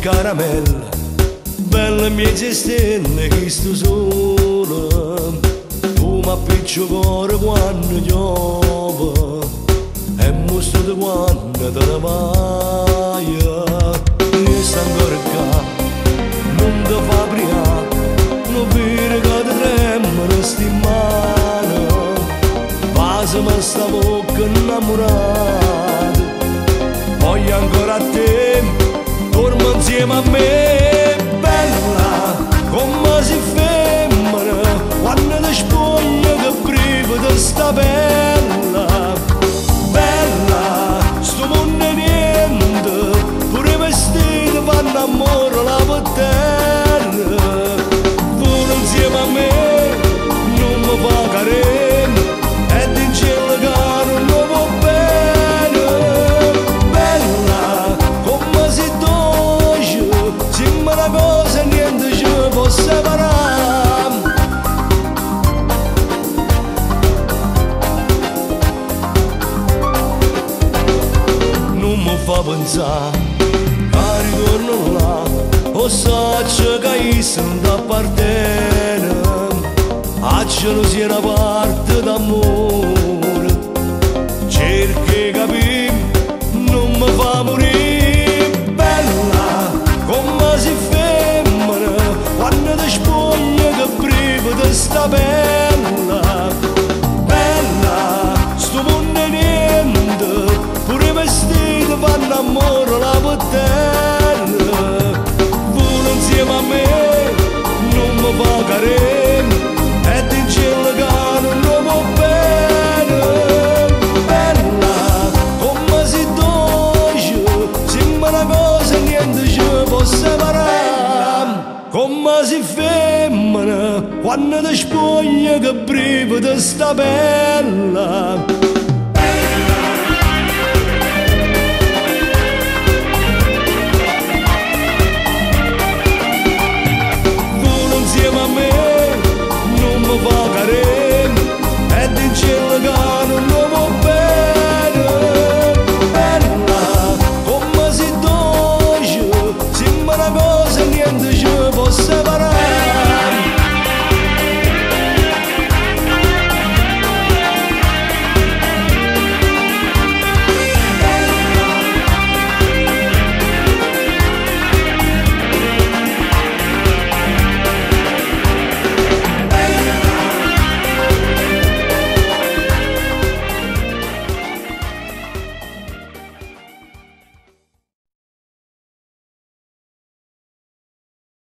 caramella, bella mezza stelle che sto solo, tu mi appiccio cuore quando piove, e mostro di quando te ne vai, e sta ancora qua, non ti fa priare, non vedi che ti tremano sti mani, passami sta bocca innamorata, voglio ancora a te, dormo insieme a me, bella, come si femmina, quando ti spoglia che brivido sta bella, bella, sto mondo è niente, pure i vestiti fanno amore la per terra, pure insieme a me, non mi fa carena, e in cielo caro non va bene, bella, come si dolce, sembra una cosa e niente ci può separare. Non mi fa pensare che ritorno là, o saccio che io sono da partire, acciano sia una parte d'amore, cerchi capire, non mi fa morire, bella, come si femmina, quando ti spoglia che brivido sta bella, bella, sto mondo è niente, pure i vestiti fanno amore la per terra, vola insieme a me, non mi fa carena, e in cielo caro non va bene, bella, come si dolce, sembra una cosa e niente ci può separare, come si femmina, quando ti spoglia che brivido sta bella.